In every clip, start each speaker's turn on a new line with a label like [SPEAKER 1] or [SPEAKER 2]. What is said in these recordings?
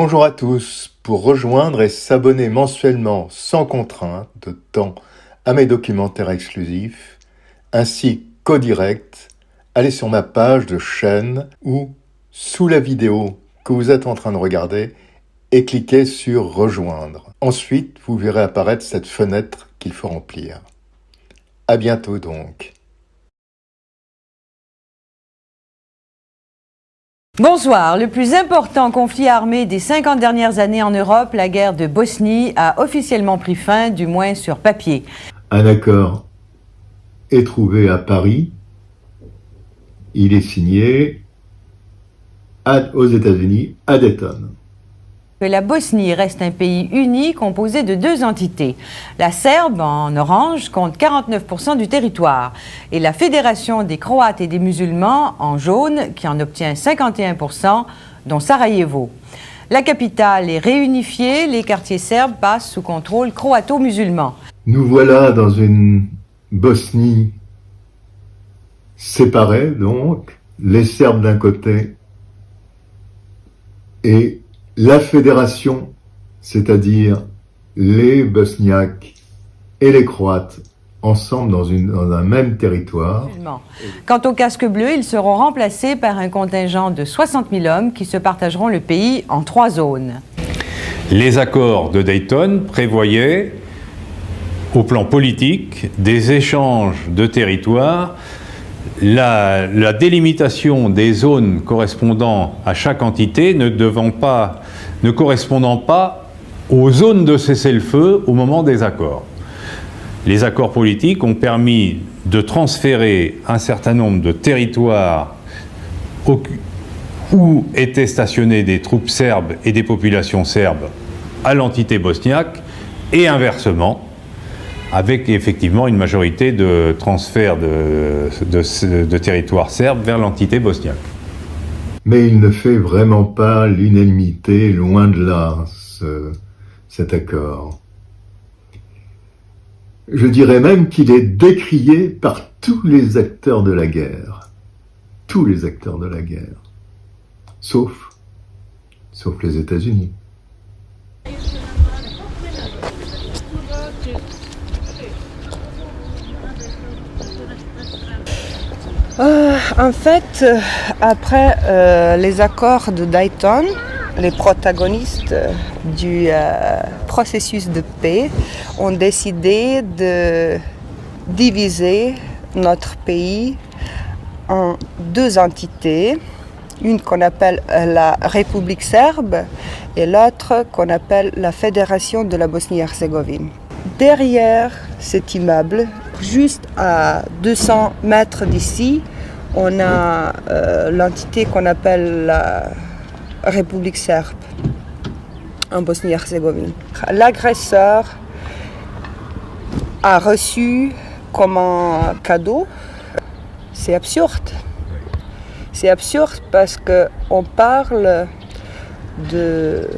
[SPEAKER 1] Bonjour à tous. Pour rejoindre et s'abonner mensuellement sans contrainte de temps à mes documentaires exclusifs, ainsi qu'au direct, allez sur ma page de chaîne ou sous la vidéo que vous êtes en train de regarder et cliquez sur rejoindre. Ensuite, vous verrez apparaître cette fenêtre qu'il faut remplir. À bientôt donc.
[SPEAKER 2] Bonsoir. Le plus important conflit armé des 50 dernières années en Europe, la guerre de Bosnie, a officiellement pris fin, du moins sur papier.
[SPEAKER 1] Un accord est trouvé à Paris. Il est signé aux États-Unis, à Dayton.
[SPEAKER 2] Que la Bosnie reste un pays uni composé de deux entités. La Serbe, en orange, compte 49% du territoire et la Fédération des Croates et des musulmans, en jaune, qui en obtient 51%, dont Sarajevo. La capitale est réunifiée, les quartiers serbes passent sous contrôle croato-musulman.
[SPEAKER 1] Nous voilà dans une Bosnie séparée, donc, les Serbes d'un côté et la fédération, c'est-à-dire les Bosniaques et les Croates, ensemble dans un même territoire.
[SPEAKER 2] Quant aux casques bleus, ils seront remplacés par un contingent de 60 000 hommes qui se partageront le pays en 3 zones.
[SPEAKER 3] Les accords de Dayton prévoyaient, au plan politique, des échanges de territoires, la délimitation des zones correspondant à chaque entité ne correspondant pas aux zones de cessez-le-feu au moment des accords. Les accords politiques ont permis de transférer un certain nombre de territoires où étaient stationnées des troupes serbes et des populations serbes à l'entité bosniaque et inversement, avec effectivement une majorité de transferts de territoires serbes vers l'entité bosniaque.
[SPEAKER 1] Mais il ne fait vraiment pas l'unanimité, loin de là, cet accord. Je dirais même qu'il est décrié par tous les acteurs de la guerre. Tous les acteurs de la guerre. Sauf les États-Unis.
[SPEAKER 4] En fait, après les accords de Dayton, les protagonistes du processus de paix ont décidé de diviser notre pays en 2 entités, une qu'on appelle la République serbe et l'autre qu'on appelle la Fédération de la Bosnie-Herzégovine. Derrière cet immeuble, juste à 200 mètres d'ici, on a l'entité qu'on appelle la République serbe en Bosnie-Herzégovine. L'agresseur a reçu comme un cadeau. C'est absurde. C'est absurde parce qu'on parle de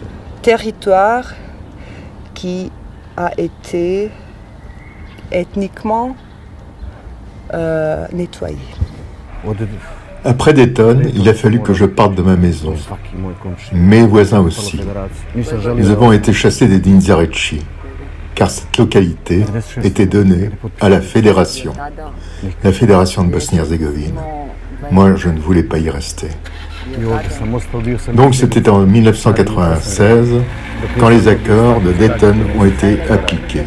[SPEAKER 4] territoire qui a été ethniquement nettoyé.
[SPEAKER 1] Après Dayton, il a fallu que je parte de ma maison. Mes voisins aussi. Nous avons été chassés des Dinzarechi, car cette localité était donnée à la Fédération de Bosnie-Herzégovine. Moi, je ne voulais pas y rester. Donc c'était en 1996, quand les accords de Dayton ont été appliqués.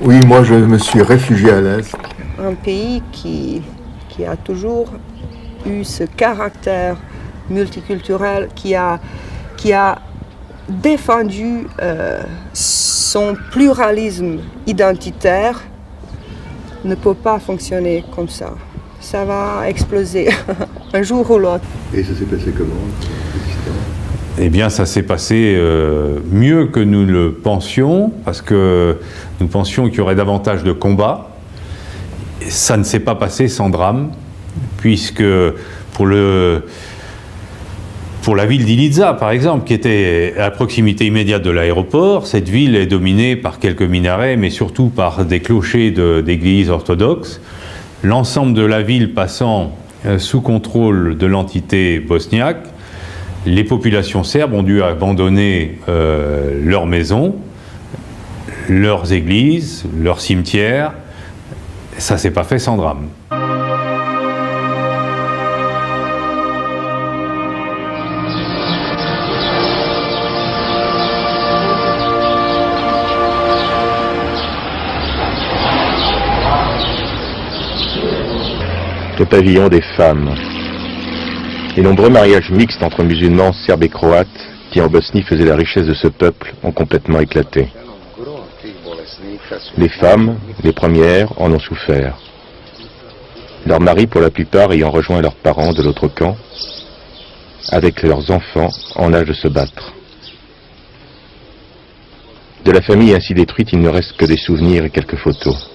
[SPEAKER 1] Oui, moi je me suis réfugié à l'Est.
[SPEAKER 4] Un pays qui a toujours eu ce caractère multiculturel, qui a défendu son pluralisme identitaire, ne peut pas fonctionner comme ça. Ça va exploser un jour ou l'autre.
[SPEAKER 1] Et ça s'est passé comment?
[SPEAKER 3] Eh bien, ça s'est passé mieux que nous le pensions, parce que nous pensions qu'il y aurait davantage de combats. Ça ne s'est pas passé sans drame, puisque pour la ville d'Iliza, par exemple, qui était à proximité immédiate de l'aéroport, cette ville est dominée par quelques minarets, mais surtout par des clochers d'églises orthodoxes. L'ensemble de la ville passant sous contrôle de l'entité bosniaque, Les populations serbes ont dû abandonner leurs maisons, leurs églises, leurs cimetières. Ça s'est pas fait sans drame.
[SPEAKER 1] Le pavillon des femmes. Les nombreux mariages mixtes entre musulmans, serbes et croates, qui en Bosnie faisaient la richesse de ce peuple, ont complètement éclaté. Les femmes, les premières, en ont souffert. Leurs maris, pour la plupart, ayant rejoint leurs parents de l'autre camp, avec leurs enfants en âge de se battre. De la famille ainsi détruite, il ne reste que des souvenirs et quelques photos.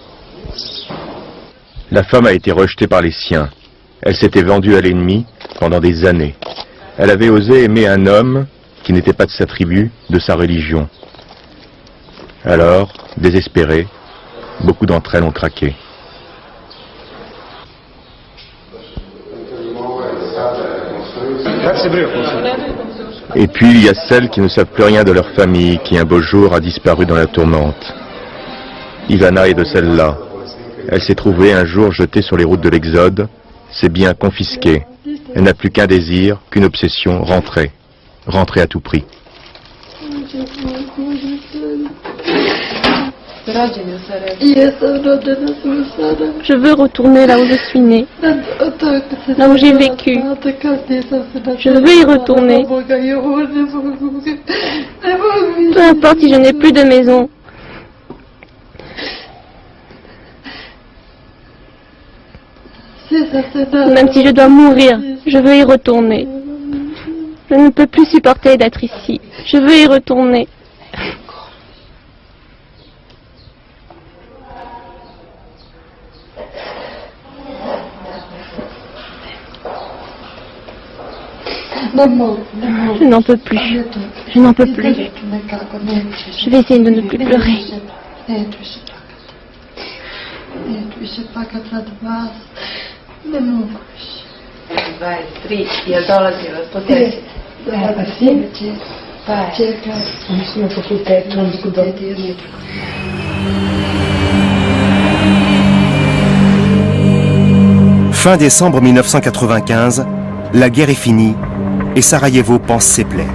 [SPEAKER 1] La femme a été rejetée par les siens. Elle s'était vendue à l'ennemi pendant des années. Elle avait osé aimer un homme qui n'était pas de sa tribu, de sa religion. Alors, désespérées, beaucoup d'entre elles ont craqué. Et puis il y a celles qui ne savent plus rien de leur famille, qui un beau jour a disparu dans la tourmente. Ivana est de celles-là. Elle s'est trouvée un jour jetée sur les routes de l'Exode, ses biens confisqués. Elle n'a plus qu'un désir, qu'une obsession, rentrer. Rentrer à tout prix.
[SPEAKER 5] Je veux retourner là où je suis née, là où j'ai vécu. Je veux y retourner. Peu importe si je n'ai plus de maison. Même si je dois mourir, je veux y retourner. Je ne peux plus supporter d'être ici. Je veux y retourner. Je n'en peux plus. Je n'en peux plus. Je vais essayer de ne plus pleurer.
[SPEAKER 6] Fin décembre 1995, la guerre est finie et Sarajevo panse ses plaies.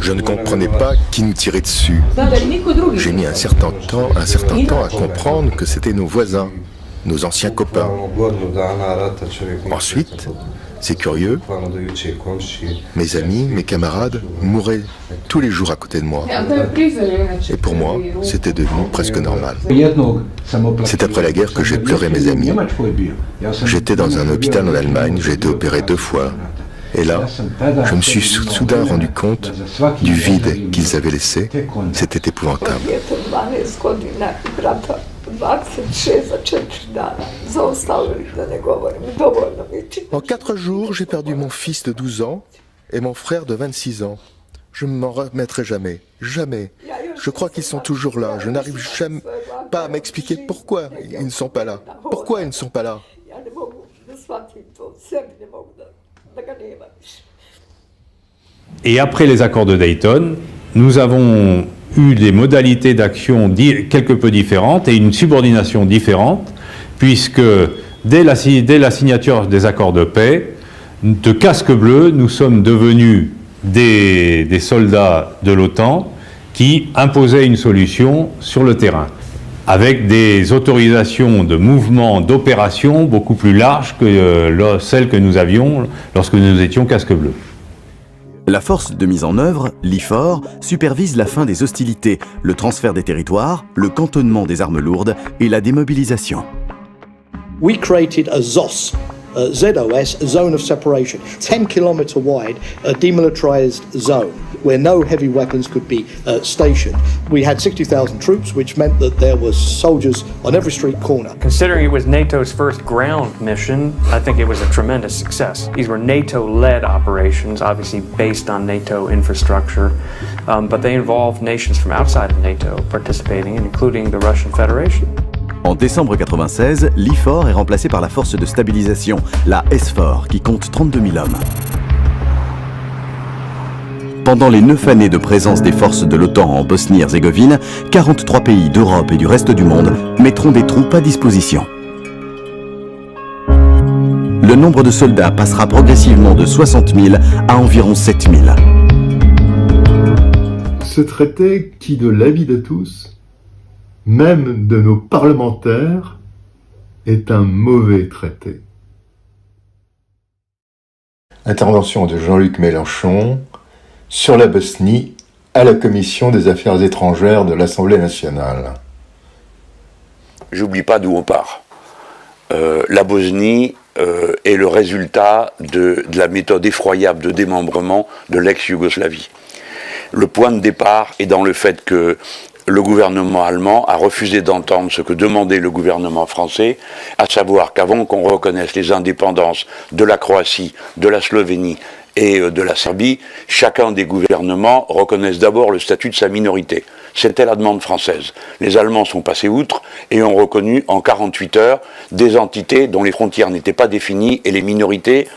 [SPEAKER 1] Je ne comprenais pas qui nous tirait dessus. J'ai mis un certain temps à comprendre que c'était nos voisins, nos anciens copains. Ensuite, c'est curieux, mes amis, mes camarades mouraient tous les jours à côté de moi. Et pour moi, c'était devenu presque normal. C'est après la guerre que j'ai pleuré mes amis. J'étais dans un hôpital en Allemagne, j'ai été opéré 2 fois. Et là, je me suis soudain rendu compte du vide qu'ils avaient laissé. C'était épouvantable. En 4 jours, j'ai perdu mon fils de 12 ans et mon frère de 26 ans. Je ne m'en remettrai jamais. Jamais. Je crois qu'ils sont toujours là. Je n'arrive jamais pas à m'expliquer pourquoi ils ne sont pas là. Pourquoi ils ne sont pas là.
[SPEAKER 3] Et après les accords de Dayton, nous avons eu des modalités d'action quelque peu différentes et une subordination différente, puisque dès la signature des accords de paix, de casques bleus, nous sommes devenus des soldats de l'OTAN qui imposaient une solution sur le terrain, avec des autorisations de mouvement, d'opération beaucoup plus larges que celles que nous avions lorsque nous étions casques bleus.
[SPEAKER 7] La force de mise en œuvre, l'IFOR, supervise la fin des hostilités, le transfert des territoires, le cantonnement des armes lourdes et la démobilisation.
[SPEAKER 8] We created a ZOS, ZOS, Zone of Separation, 10 kilometre wide, a demilitarized zone where no heavy weapons could be stationed. We had 60,000 troops, which meant that there was soldiers on every street corner.
[SPEAKER 9] Considering it was NATO's first ground mission, I think it was a tremendous success. These were NATO-led operations, obviously based on NATO infrastructure, but they involved nations from outside of NATO participating, including the Russian Federation.
[SPEAKER 7] En décembre 1996, l'IFOR est remplacé par la force de stabilisation, la SFOR, qui compte 32 000 hommes. Pendant les 9 années de présence des forces de l'OTAN en Bosnie-Herzégovine, 43 pays d'Europe et du reste du monde mettront des troupes à disposition. Le nombre de soldats passera progressivement de 60 000 à environ 7 000.
[SPEAKER 1] Ce traité qui, de l'avis de tous, même de nos parlementaires, est un mauvais traité. Intervention de Jean-Luc Mélenchon sur la Bosnie à la Commission des Affaires étrangères de l'Assemblée nationale.
[SPEAKER 10] J'oublie pas d'où on part. La Bosnie est le résultat de la méthode effroyable de démembrement de l'ex-Yougoslavie. Le point de départ est dans le fait que le gouvernement allemand a refusé d'entendre ce que demandait le gouvernement français, à savoir qu'avant qu'on reconnaisse les indépendances de la Croatie, de la Slovénie et de la Serbie, chacun des gouvernements reconnaisse d'abord le statut de sa minorité. C'était la demande française. Les Allemands sont passés outre et ont reconnu en 48 heures des entités dont les frontières n'étaient pas définies et les minorités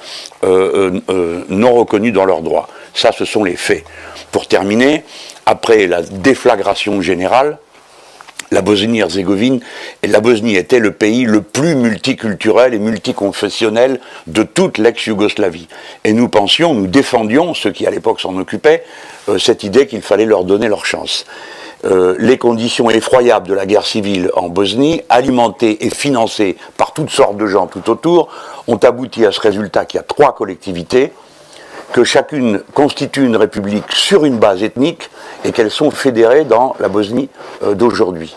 [SPEAKER 10] non reconnues dans leurs droits. Ça, ce sont les faits. Pour terminer, après la déflagration générale, la Bosnie-Herzégovine, la Bosnie était le pays le plus multiculturel et multiconfessionnel de toute l'ex-Yougoslavie. Et nous pensions, nous défendions, ceux qui à l'époque s'en occupaient, cette idée qu'il fallait leur donner leur chance. Les conditions effroyables de la guerre civile en Bosnie, alimentées et financées par toutes sortes de gens tout autour, ont abouti à ce résultat qu'il y a 3 collectivités, que chacune constitue une république sur une base ethnique et qu'elles fédérées dans la Bosnie d'aujourd'hui.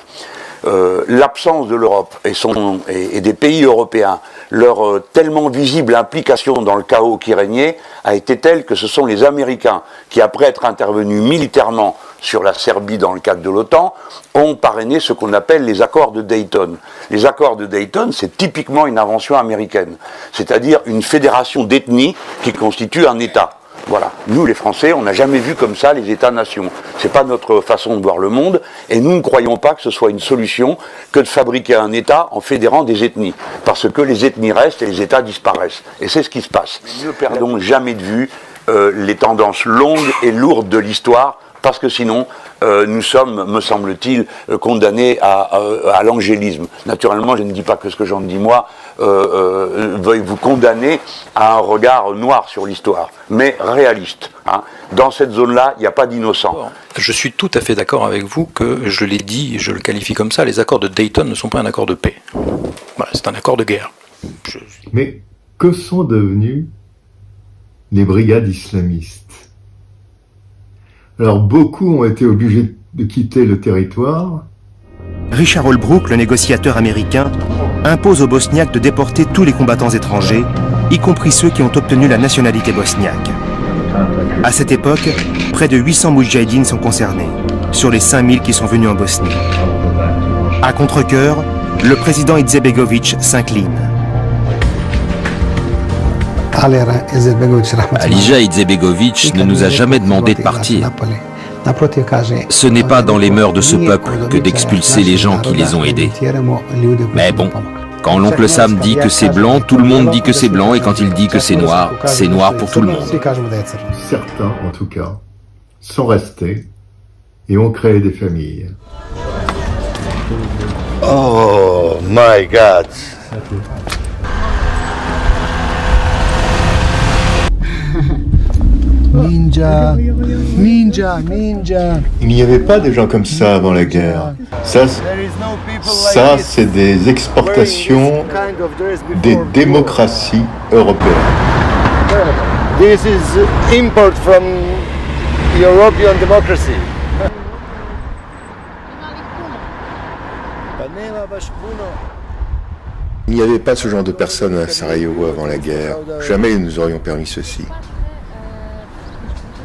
[SPEAKER 10] L'absence de l'Europe et des pays européens, leur tellement visible implication dans le chaos qui régnait, a été telle que ce sont les Américains qui, après être intervenus militairement sur la Serbie dans le cadre de l'OTAN, ont parrainé ce qu'on appelle les accords de Dayton. Les accords de Dayton, c'est typiquement une invention américaine, c'est-à-dire une fédération d'ethnies qui constitue un État. Voilà. Nous, les Français, on n'a jamais vu comme ça les États-nations. C'est pas notre façon de voir le monde, et nous ne croyons pas que ce soit une solution que de fabriquer un État en fédérant des ethnies, parce que les ethnies restent et les États disparaissent. Et c'est ce qui se passe. Ne perdons jamais de vue les tendances longues et lourdes de l'histoire, parce que sinon, nous sommes, me semble-t-il, condamnés à l'angélisme. Naturellement, je ne dis pas que ce que j'en dis moi veuille vous condamner à un regard noir sur l'histoire, mais réaliste. Hein. Dans cette zone-là, il n'y a pas d'innocent.
[SPEAKER 11] Je suis tout à fait d'accord avec vous que, je l'ai dit, je le qualifie comme ça, les accords de Dayton ne sont pas un accord de paix. Voilà, c'est un accord de guerre.
[SPEAKER 1] Mais que sont devenues les brigades islamistes ? Alors beaucoup ont été obligés de quitter le territoire.
[SPEAKER 6] Richard Holbrooke, le négociateur américain, impose aux Bosniaques de déporter tous les combattants étrangers, y compris ceux qui ont obtenu la nationalité bosniaque. À cette époque, près de 800 moudjahidines sont concernés, sur les 5000 qui sont venus en Bosnie. À contre-cœur, le président Izetbegović s'incline.
[SPEAKER 12] Alija Izetbegović ne nous a jamais demandé de partir. Ce n'est pas dans les mœurs de ce peuple que d'expulser les gens qui les ont aidés. Mais bon, quand l'oncle Sam dit que c'est blanc, tout le monde dit que c'est blanc, et quand il dit que c'est noir pour tout le monde.
[SPEAKER 1] Certains, en tout cas, sont restés et ont créé des familles.
[SPEAKER 13] Oh my God!
[SPEAKER 1] Ninja, ninja, ninja. Il n'y avait pas des gens comme ça avant la guerre. Ça c'est des exportations des démocraties européennes.
[SPEAKER 13] This is import from European democracy.
[SPEAKER 1] Il n'y avait pas ce genre de personnes à Sarajevo avant la guerre. Jamais nous aurions permis ceci.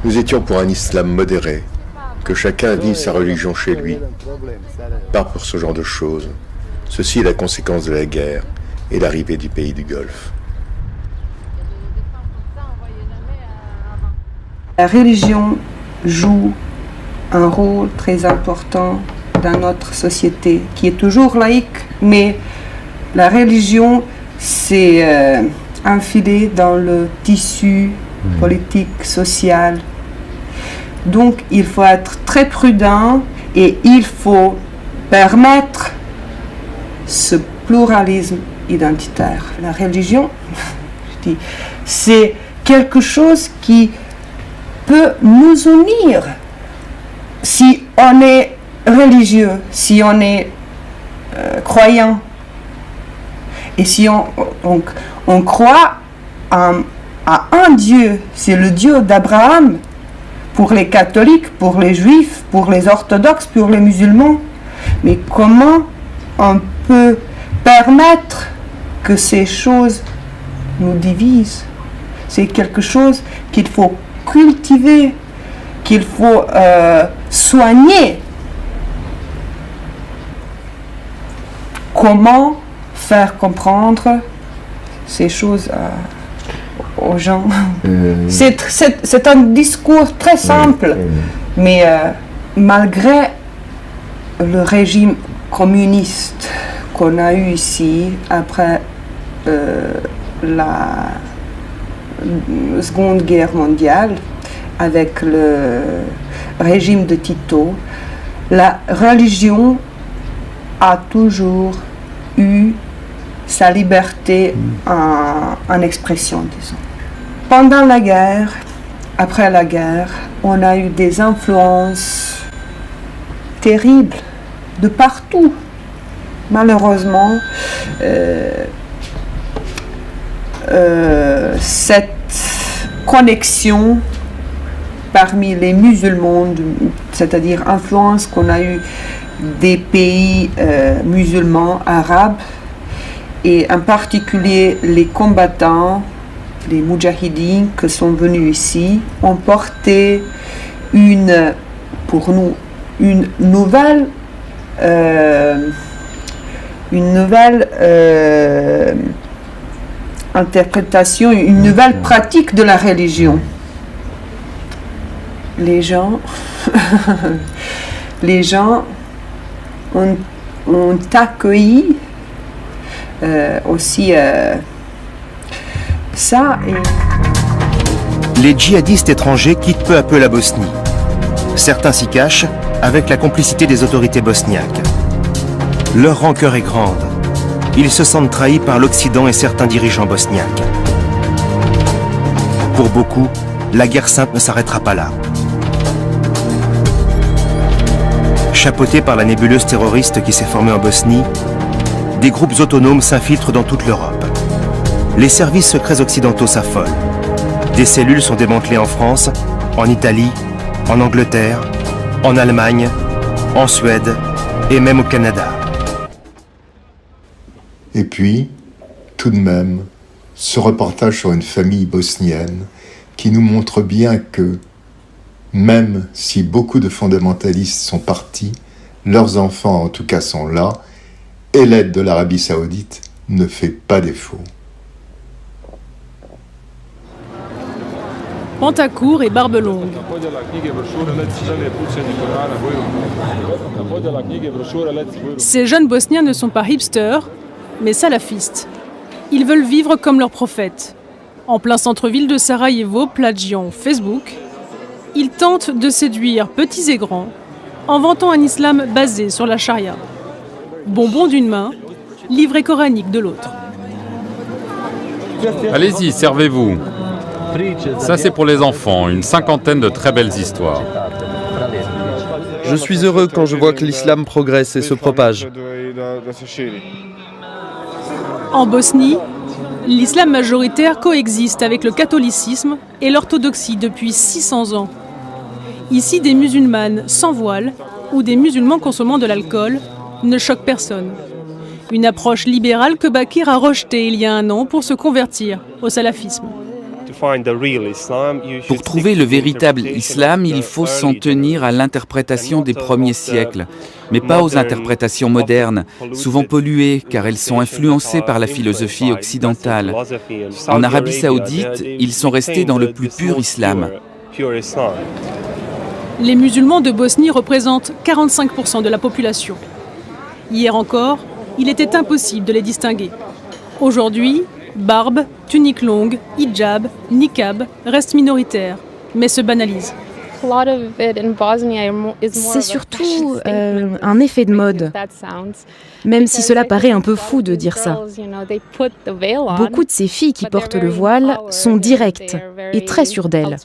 [SPEAKER 1] Nous étions pour un islam modéré, que chacun vive sa religion chez lui, pas pour ce genre de choses. Ceci est la conséquence de la guerre et l'arrivée du pays du Golfe.
[SPEAKER 4] La religion joue un rôle très important dans notre société, qui est toujours laïque, mais la religion s'est infilée dans le tissu politique, social. Donc il faut être très prudent et il faut permettre ce pluralisme identitaire. La religion, je dis, c'est quelque chose qui peut nous unir si on est religieux, si on est croyant. Et si on croit à un Dieu, c'est le Dieu d'Abraham, pour les catholiques, pour les juifs, pour les orthodoxes, pour les musulmans. Mais comment on peut permettre que ces choses nous divisent? C'est quelque chose qu'il faut cultiver, qu'il faut soigner. Comment faire comprendre ces choses aux gens? C'est un discours très simple, mais malgré le régime communiste qu'on a eu ici après la Seconde Guerre mondiale, avec le régime de Tito, la religion a toujours eu sa liberté en expression, disons. Pendant la guerre, après la guerre, on a eu des influences terribles de partout. Malheureusement, cette connexion parmi les musulmans, c'est-à-dire influence qu'on a eu des pays musulmans, arabes, et en particulier les combattants, les moudjahidines qui sont venus ici, ont porté pour nous une nouvelle interprétation, une nouvelle pratique de la religion. Les gens ont accueilli aussi ça.
[SPEAKER 6] Les djihadistes étrangers quittent peu à peu la Bosnie. Certains s'y cachent avec la complicité des autorités bosniaques. Leur rancœur est grande. Ils se sentent trahis par l'Occident et certains dirigeants bosniaques. Pour beaucoup, la guerre sainte ne s'arrêtera pas là. Chapeautés par la nébuleuse terroriste qui s'est formée en Bosnie, des groupes autonomes s'infiltrent dans toute l'Europe. Les services secrets occidentaux s'affolent. Des cellules sont démantelées en France, en Italie, en Angleterre, en Allemagne, en Suède et même au Canada.
[SPEAKER 1] Et puis, tout de même, ce reportage sur une famille bosnienne qui nous montre bien que, même si beaucoup de fondamentalistes sont partis, leurs enfants en tout cas sont là, et l'aide de l'Arabie Saoudite ne fait pas défaut.
[SPEAKER 14] Pantacourt et Barbelongue. Ces jeunes Bosniens ne sont pas hipsters, mais salafistes. Ils veulent vivre comme leur prophète. En plein centre-ville de Sarajevo, plagiant Facebook, ils tentent de séduire petits et grands en vantant un islam basé sur la charia. Bonbon d'une main, livret coranique de l'autre.
[SPEAKER 15] Allez-y, servez-vous. Ça, c'est pour les enfants, une cinquantaine de très belles histoires.
[SPEAKER 16] Je suis heureux quand je vois que l'islam progresse et se propage.
[SPEAKER 14] En Bosnie, l'islam majoritaire coexiste avec le catholicisme et l'orthodoxie depuis 600 ans. Ici, des musulmanes sans voile ou des musulmans consommant de l'alcool ne choquent personne. Une approche libérale que Bakir a rejetée il y a un an pour se convertir au salafisme.
[SPEAKER 17] Pour trouver le véritable islam, il faut s'en tenir à l'interprétation des premiers siècles, mais pas aux interprétations modernes, souvent polluées car elles sont influencées par la philosophie occidentale. En Arabie Saoudite, ils sont restés dans le plus pur islam.
[SPEAKER 14] Les musulmans de Bosnie représentent 45% de la population. Hier encore, il était impossible de les distinguer. Aujourd'hui, barbe, tunique longue, hijab, niqab restent minoritaires, mais se banalisent.
[SPEAKER 18] C'est surtout un effet de mode, même si cela paraît un peu fou de dire ça. Beaucoup de ces filles qui portent le voile sont directes et très sûres d'elles.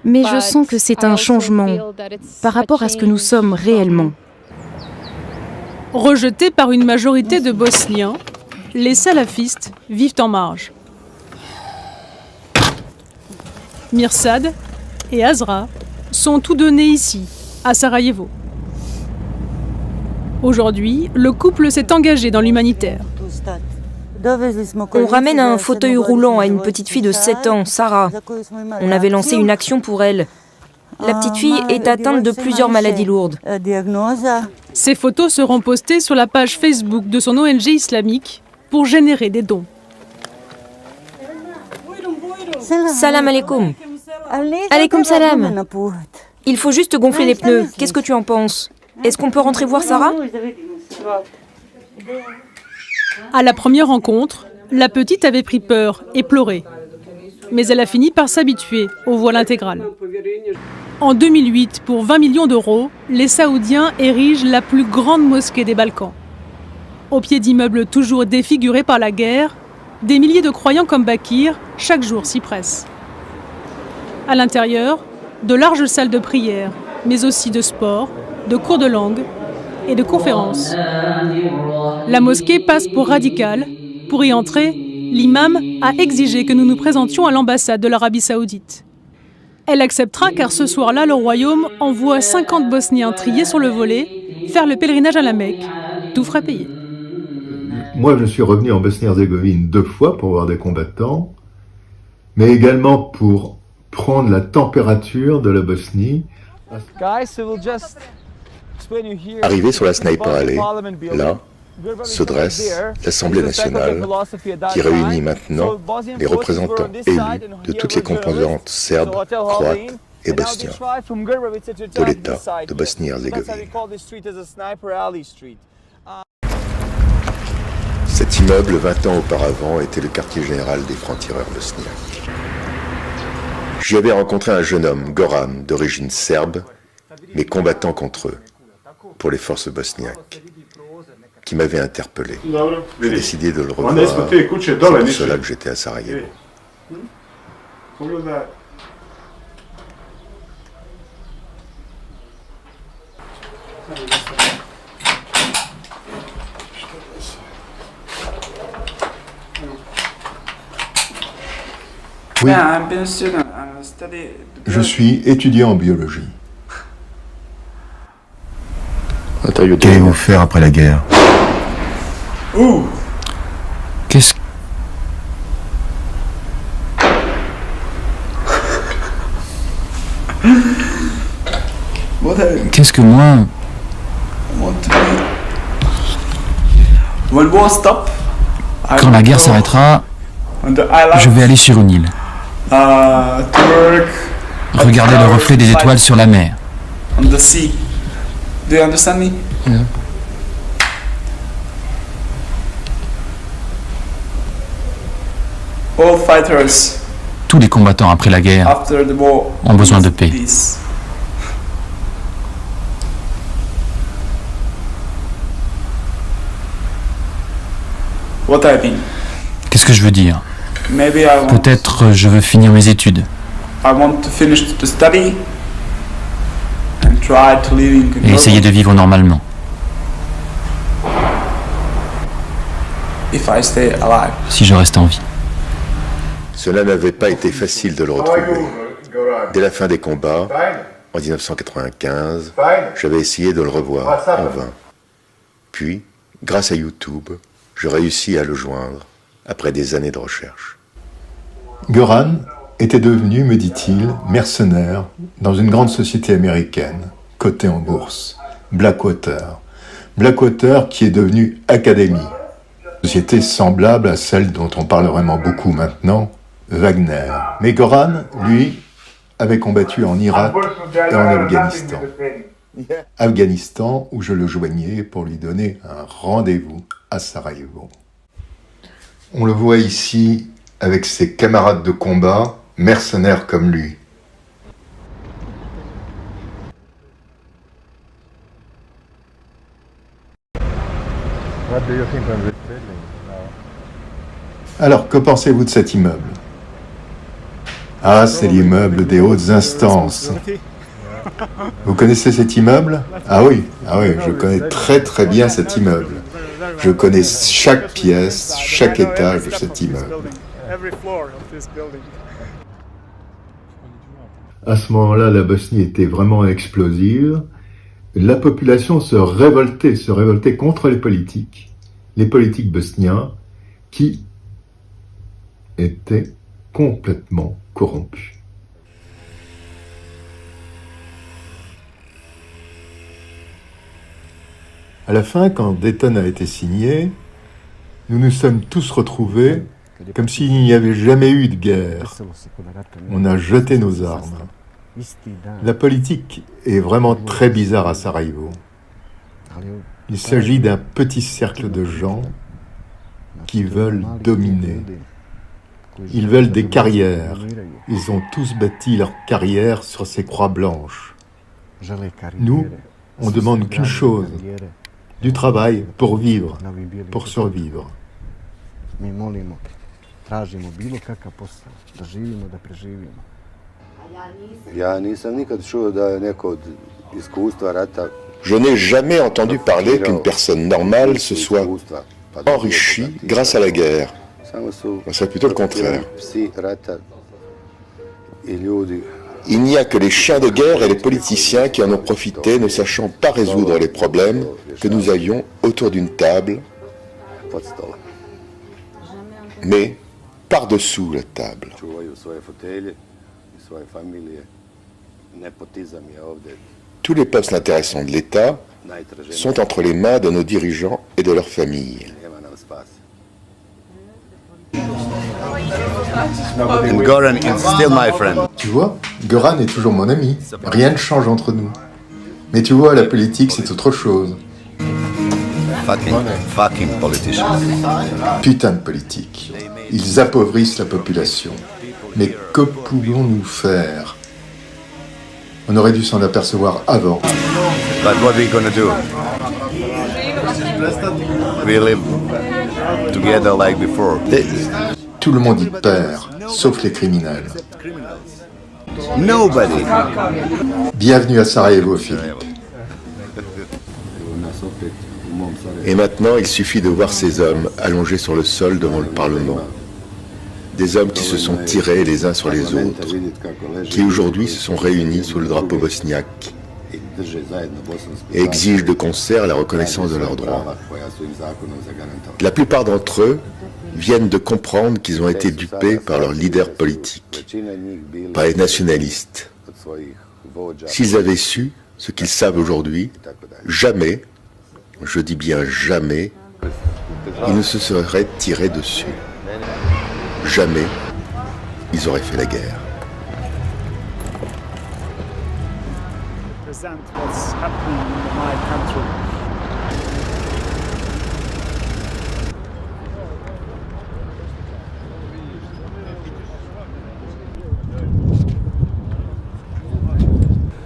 [SPEAKER 18] Mais je sens que c'est un changement par rapport à ce que nous sommes réellement.
[SPEAKER 14] Rejetés par une majorité de Bosniens, les salafistes vivent en marge. Mirsad et Azra sont tous deux nés ici, à Sarajevo. Aujourd'hui, le couple s'est engagé dans l'humanitaire.
[SPEAKER 19] On ramène un fauteuil roulant à une petite fille de 7 ans, Sarah. On avait lancé une action pour elle. La petite fille est atteinte de plusieurs maladies lourdes.
[SPEAKER 14] Ces photos seront postées sur la page Facebook de son ONG islamique pour générer des dons.
[SPEAKER 19] Salam alaikum. Alaikum salam. Il faut juste gonfler les pneus. Qu'est-ce que tu en penses? Est-ce qu'on peut rentrer voir Sarah?
[SPEAKER 14] À la première rencontre, la petite avait pris peur et pleuré. Mais elle a fini par s'habituer au voile intégral. En 2008, pour 20 millions d'euros, les Saoudiens érigent la plus grande mosquée des Balkans. Au pied d'immeubles toujours défigurés par la guerre, des milliers de croyants comme Bakir, chaque jour s'y pressent. À l'intérieur, de larges salles de prière, mais aussi de sport, de cours de langue et de conférences. La mosquée passe pour radicale. Pour y entrer, l'imam a exigé que nous nous présentions à l'ambassade de l'Arabie Saoudite. Elle acceptera car ce soir-là, le royaume envoie 50 Bosniens triés sur le volet faire le pèlerinage à la Mecque, tout frais payé.
[SPEAKER 1] Moi, je suis revenu en Bosnie-Herzégovine 2 fois pour voir des combattants, mais également pour prendre la température de la Bosnie.
[SPEAKER 20] Arrivé sur la Sniper Alley, là, se dresse l'Assemblée nationale qui réunit maintenant les représentants élus de toutes les composantes serbes, croates et bosniens de l'État de Bosnie-Herzégovine. Cet immeuble, 20 ans auparavant, était le quartier général des francs-tireurs bosniaques. J'y avais rencontré un jeune homme, Goran, d'origine serbe, mais combattant contre eux, pour les forces bosniaques, qui m'avait interpellé. J'ai décidé de le revoir. C'est pour cela que j'étais à Sarajevo.
[SPEAKER 1] Oui. Je suis étudiant en biologie.
[SPEAKER 6] Qu'allez-vous faire après la guerre?
[SPEAKER 17] Qu'est-ce que moi... Quand la guerre s'arrêtera, je vais aller sur une île. Regarder le reflet des étoiles sur la mer.
[SPEAKER 21] Do you understand me?
[SPEAKER 17] Yeah.
[SPEAKER 21] All fighters
[SPEAKER 17] Tous les combattants après la guerre
[SPEAKER 21] after the war
[SPEAKER 17] ont besoin de paix.
[SPEAKER 21] Peace. What I mean?
[SPEAKER 17] Qu'est-ce que je veux dire?
[SPEAKER 21] Maybe I want,
[SPEAKER 17] Peut-être je veux finir mes études.
[SPEAKER 21] I want to finish the study and try to live in
[SPEAKER 17] Et essayer de vivre normalement.
[SPEAKER 21] If I stay alive.
[SPEAKER 17] Si je reste en vie.
[SPEAKER 20] Cela n'avait pas été facile de le retrouver. Dès la fin des combats, en 1995, j'avais essayé de le revoir, en vain. Puis, grâce à YouTube, je réussis à le joindre après des années de recherche.
[SPEAKER 1] Göran était devenu, me dit-il, mercenaire dans une grande société américaine, cotée en bourse, Blackwater. Blackwater qui est devenue Academy, société semblable à celle dont on parle vraiment beaucoup maintenant, Wagner. Mais Göran, lui, avait combattu en Irak et en Afghanistan. Afghanistan où je le joignais pour lui donner un rendez-vous à Sarajevo. On le voit ici avec ses camarades de combat, mercenaires comme lui. Alors, que pensez-vous de cet immeuble? Ah, c'est l'immeuble des hautes instances. Vous connaissez cet immeuble? Ah oui, je connais très très bien cet immeuble. Je connais chaque pièce, chaque étage de cet immeuble. À ce moment-là, la Bosnie était vraiment explosive. La population se révoltait contre les politiques bosniens qui étaient complètement corrompus. À la fin, quand Dayton a été signé, nous nous sommes tous retrouvés comme s'il n'y avait jamais eu de guerre. On a jeté nos armes. La politique est vraiment très bizarre à Sarajevo. Il s'agit d'un petit cercle de gens qui veulent dominer. Ils veulent des carrières. Ils ont tous bâti leur carrière sur ces croix blanches. Nous, on demande qu'une chose, du travail pour vivre, pour survivre.
[SPEAKER 20] Je n'ai jamais entendu parler qu'une personne normale se soit enrichie grâce à la guerre. C'est plutôt le contraire. Il n'y a que les chiens de guerre et les politiciens qui en ont profité, ne sachant pas résoudre les problèmes que nous avions autour d'une table, mais par-dessous la table. Tous les postes intéressants de l'État sont entre les mains de nos dirigeants et de leurs familles.
[SPEAKER 13] And Goran is still my friend.
[SPEAKER 1] Tu vois, Göran est toujours mon ami. Rien ne change entre nous. Mais tu vois, la politique, c'est autre chose.
[SPEAKER 13] Fucking politicians.
[SPEAKER 1] Putain de politique. Ils appauvrissent la population. Mais que pouvons-nous faire? On aurait dû s'en apercevoir avant.
[SPEAKER 13] But what are we gonna do? We live together like before.
[SPEAKER 1] Tout le monde y perd, sauf les criminels.
[SPEAKER 13] Nobody.
[SPEAKER 1] Bienvenue à Sarajevo, Philippe.
[SPEAKER 20] Et maintenant, il suffit de voir ces hommes allongés sur le sol devant le Parlement. Des hommes qui se sont tirés les uns sur les autres, qui aujourd'hui se sont réunis sous le drapeau bosniaque et exigent de concert la reconnaissance de leurs droits. La plupart d'entre eux viennent de comprendre qu'ils ont été dupés par leurs leaders politiques, par les nationalistes. S'ils avaient su ce qu'ils savent aujourd'hui, jamais, je dis bien jamais, ils ne se seraient tirés dessus. Jamais, ils auraient fait la guerre.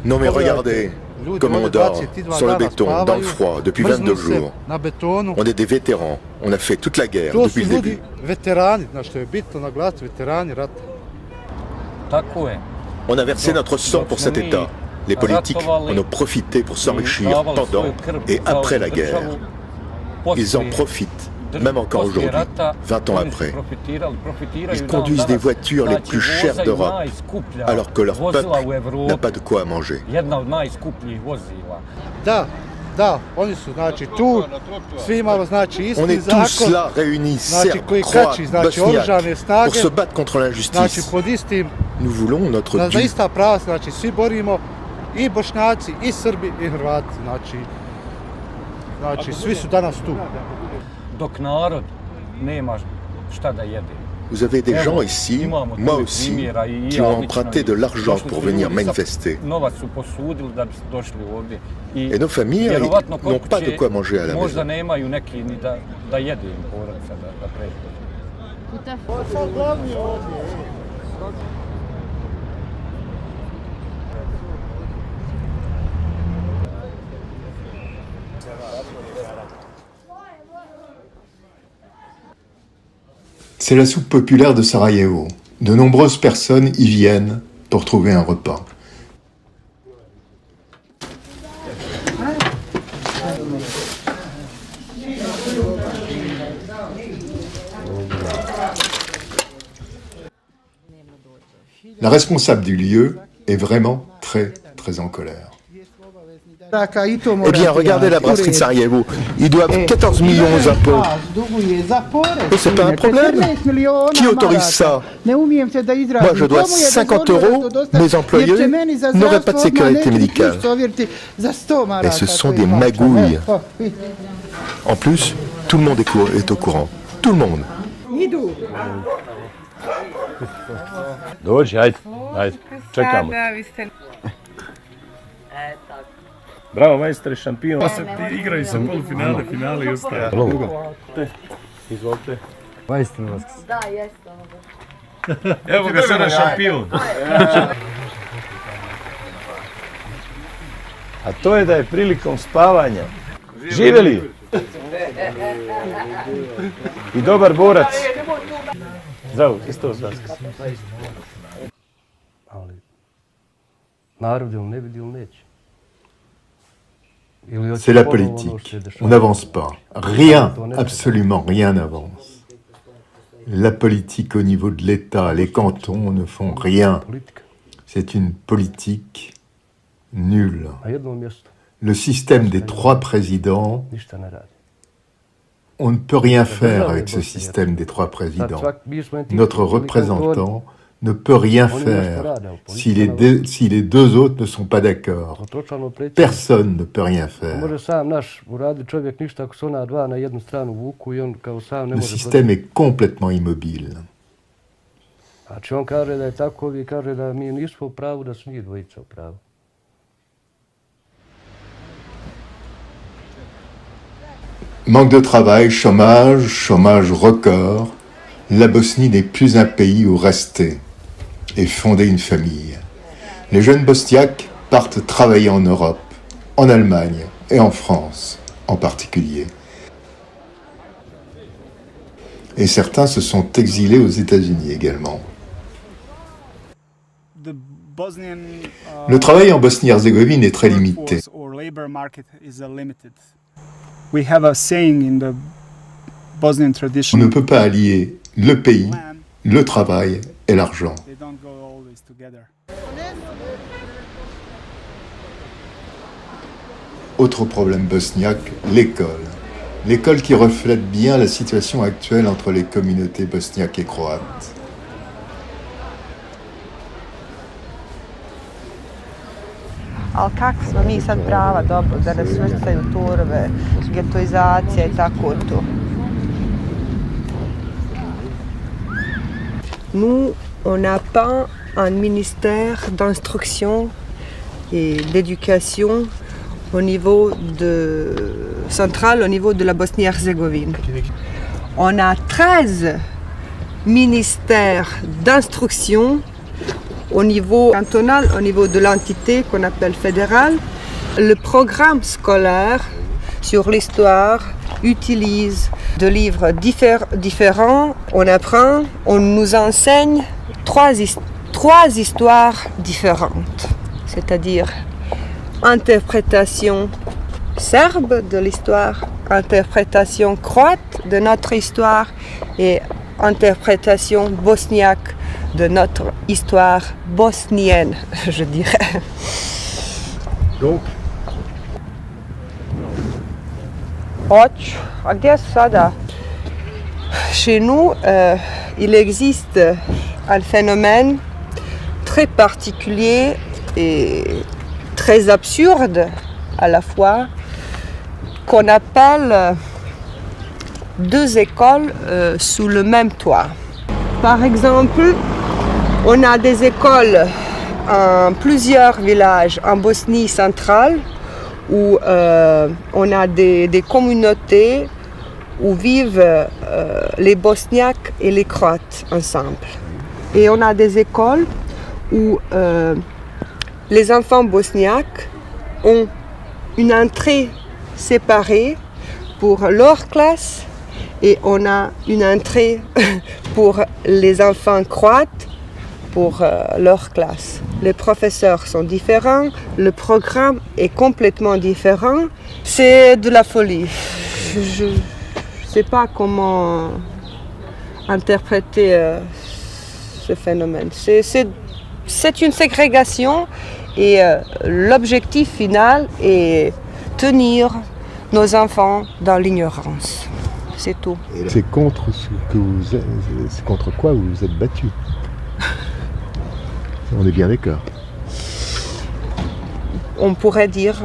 [SPEAKER 20] Non mais regardez, comme on dort, sur le béton, dans le froid, depuis 22 jours. On est des vétérans, on a fait toute la guerre depuis le début. On a versé notre sang pour cet État. Les politiques en ont profité pour s'enrichir pendant et après la guerre. Ils en profitent, même encore aujourd'hui, 20 ans après. Ils conduisent des voitures les plus chères d'Europe, alors que leur peuple n'a pas de quoi manger. On est tous là réunis, serbes, croates, bosniaques, pour se battre contre l'injustice. Nous voulons notre dû. Vous avez des gens ici, moi aussi, qui ont emprunté de l'argent pour venir manifester. Et nos familles n'ont pas de quoi manger à la maison. C'est la soupe populaire de Sarajevo. De nombreuses personnes y viennent pour trouver un repas. La responsable du lieu est vraiment très en colère. Eh bien, regardez la brasserie de Sarajevo. Ils doivent 14 millions aux impôts. Et c'est pas un problème. Qui autorise ça? Moi, je dois 50 €. Mes employés n'auraient pas de sécurité médicale. Et ce sont des magouilles. En plus, tout le monde est au courant. Tout le monde.
[SPEAKER 2] Dođi, ajde, čekamo. Bravo, majstre, šampion. Igraju se polufinale, finale i ostalo. Izvolite. Majstre Vaskrs. Da, jeste. Evo ga sada šampion. A to je da je prilikom spavanja. Živeli! I dobar borac. Zdravo, Hristos Vaskrs. Ali, narod ili ne vidi ili neće.
[SPEAKER 1] C'est la politique. On n'avance pas. Rien, absolument rien n'avance. La politique au niveau de l'État, les cantons ne font rien. C'est une politique nulle. Le système des 3 présidents, on ne peut rien faire avec ce système des 3 présidents. Notre représentant ne peut rien faire si les 2 autres ne sont pas d'accord. Personne ne peut rien faire. Le système est complètement immobile. Manque de travail, chômage record. La Bosnie n'est plus un pays où rester et fonder une famille. Les jeunes bosniaques partent travailler en Europe, en Allemagne et en France en particulier. Et certains se sont exilés aux États-Unis également. Le travail en Bosnie-Herzégovine est très limité. On ne peut pas allier le pays, le travail et l'argent. Autre problème bosniaque, l'école. L'école qui reflète bien la situation actuelle entre les communautés bosniaques et croates.
[SPEAKER 22] Ali kakve smo mi sad prava, dobro, da nas svrstaju turve, getoizacija I tako to.
[SPEAKER 4] Nous, on n'a pas un ministère d'instruction et d'éducation au niveau central, au niveau de la Bosnie-Herzégovine. On a 13 ministères d'instruction au niveau cantonal, au niveau de l'entité qu'on appelle fédérale. Le programme scolaire sur l'histoire utilise des livres différents. On apprend, on nous enseigne trois histoires différentes, c'est-à-dire interprétation serbe de l'histoire, interprétation croate de notre histoire et interprétation bosniaque de notre histoire bosnienne, je dirais.
[SPEAKER 20] Donc,
[SPEAKER 4] Chez nous, il existe un phénomène très particulier et très absurde à la fois, qu'on appelle deux écoles sous le même toit. Par exemple, on a des écoles en plusieurs villages en Bosnie centrale où on a des communautés où vivent les Bosniaques et les Croates ensemble. Et on a des écoles où les enfants bosniaques ont une entrée séparée pour leur classe et on a une entrée pour les enfants croates pour leur classe. Les professeurs sont différents, le programme est complètement différent. C'est de la folie. Je ne sais pas comment interpréter ce phénomène. C'est une ségrégation et l'objectif final est tenir nos enfants dans l'ignorance. C'est tout.
[SPEAKER 1] C'est contre c'est contre quoi vous vous êtes battu. On est bien d'accord.
[SPEAKER 4] On pourrait dire.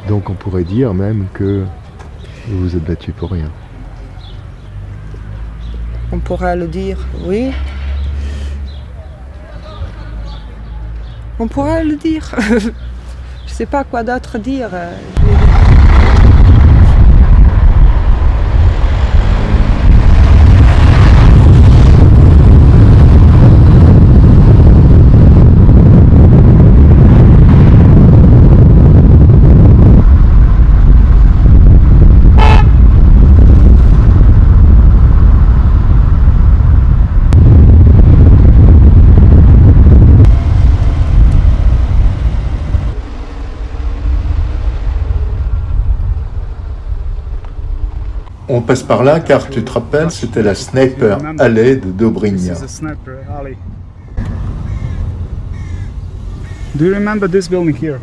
[SPEAKER 1] Donc on pourrait dire même que vous vous êtes battu pour rien.
[SPEAKER 4] On pourrait le dire, oui. On pourrait le dire. Je ne sais pas quoi d'autre dire.
[SPEAKER 1] On passe par là car tu te rappelles, c'était la Sniper Alley de Dobrynia.
[SPEAKER 21] Do you remember this building here?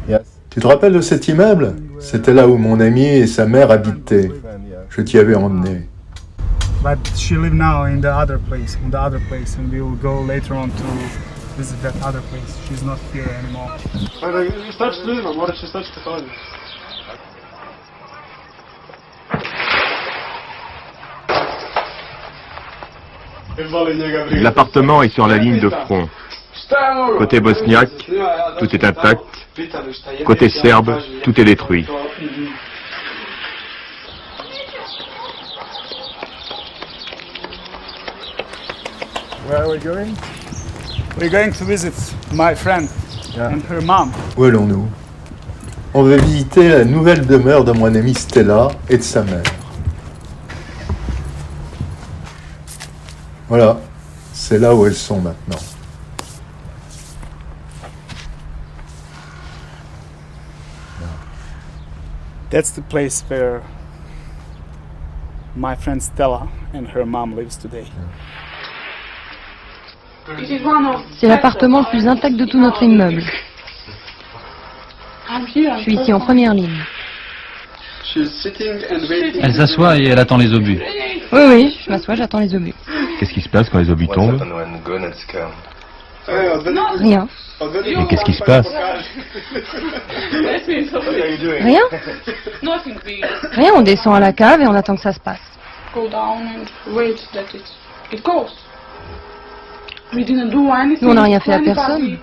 [SPEAKER 1] Yes. Tu te rappelles de cet immeuble? C'était là où mon ami et sa mère habitaient. Je t'y avais emmené.
[SPEAKER 21] But she lives now in the other place, and we will go later on to visit that other place. She's not here anymore.
[SPEAKER 6] L'appartement est sur la ligne de front. Côté bosniaque, tout est intact. Côté serbe, tout est détruit.
[SPEAKER 21] Where are we going? We're going to visit my friend and her mom.
[SPEAKER 1] Où allons-nous? On va visiter la nouvelle demeure de mon amie Stella et de sa mère. Voilà, c'est là où elles sont maintenant.
[SPEAKER 21] That's the place where my friend Stella and her mom lives today.
[SPEAKER 18] C'est l'appartement le plus intact de tout notre immeuble. Je suis ici en première ligne.
[SPEAKER 11] Elle s'assoit et elle attend les obus.
[SPEAKER 18] Oui, je m'assois, j'attends les obus.
[SPEAKER 6] Qu'est-ce qui se passe quand les obus tombent?
[SPEAKER 18] Rien.
[SPEAKER 6] Et qu'est-ce qui se passe?
[SPEAKER 18] Rien. Rien, on descend à la cave et on attend que ça se passe. Nous, on n'a rien fait à personne.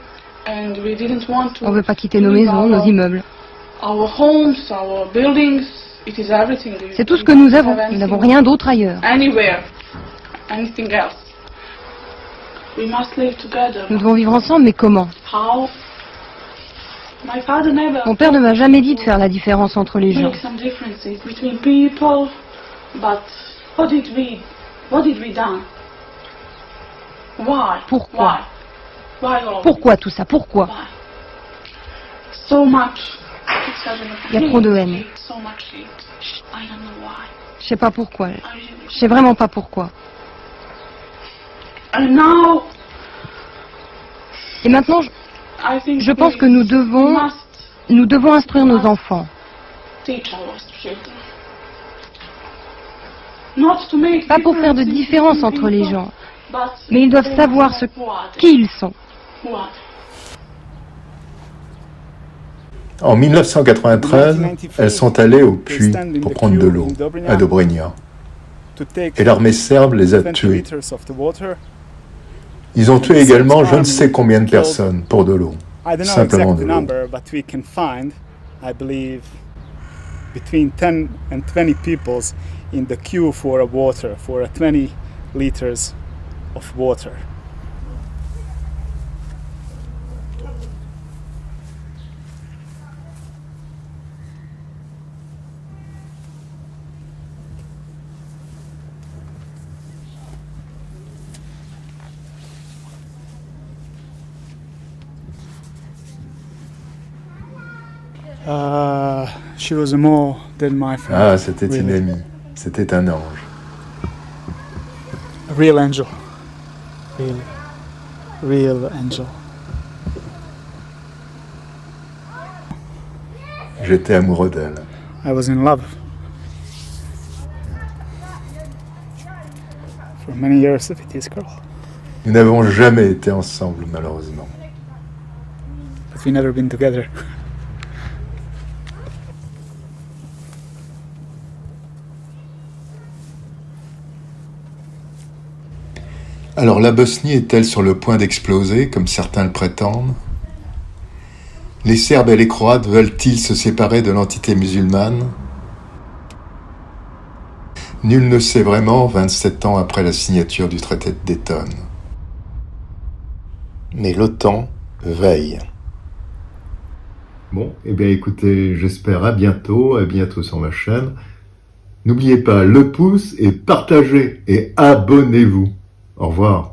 [SPEAKER 18] On ne veut pas quitter nos maisons, nos immeubles. C'est tout ce que nous avons. Nous n'avons rien d'autre ailleurs. Nous devons vivre ensemble, mais comment? Mon père ne m'a jamais dit de faire la différence entre les gens. Pourquoi? Pourquoi tout ça? Pourquoi? Il y a trop de haine. Je sais pas pourquoi. Je sais vraiment pas pourquoi. Et maintenant, je pense que nous devons
[SPEAKER 3] Nous devons instruire nos enfants. Pas pour faire de différence entre les gens, mais ils doivent savoir qui ils sont.
[SPEAKER 1] En 1993, elles sont allées au puits pour prendre de l'eau, à Dobrinja. Et l'armée serbe les a tuées. Ils ont tué également je ne sais combien de personnes pour de l'eau, simplement de l'eau.
[SPEAKER 21] Between 10 and 20 people in the queue for a 20 liters of water. She was more than my friend.
[SPEAKER 1] Ah, c'était une amie. C'était un ange.
[SPEAKER 21] A real angel. Really. Real angel.
[SPEAKER 1] J'étais amoureux d'elle.
[SPEAKER 21] I was in love. For many years with this girl.
[SPEAKER 1] Nous n'avons jamais été ensemble, malheureusement.
[SPEAKER 21] But we never been together.
[SPEAKER 1] Alors la Bosnie est-elle sur le point d'exploser, comme certains le prétendent? Les Serbes et les Croates veulent-ils se séparer de l'entité musulmane? Nul ne sait vraiment 27 ans après la signature du traité de Dayton. Mais l'OTAN veille. Bon, eh bien écoutez, j'espère à bientôt sur ma chaîne. N'oubliez pas le pouce et partagez et abonnez-vous. Au revoir.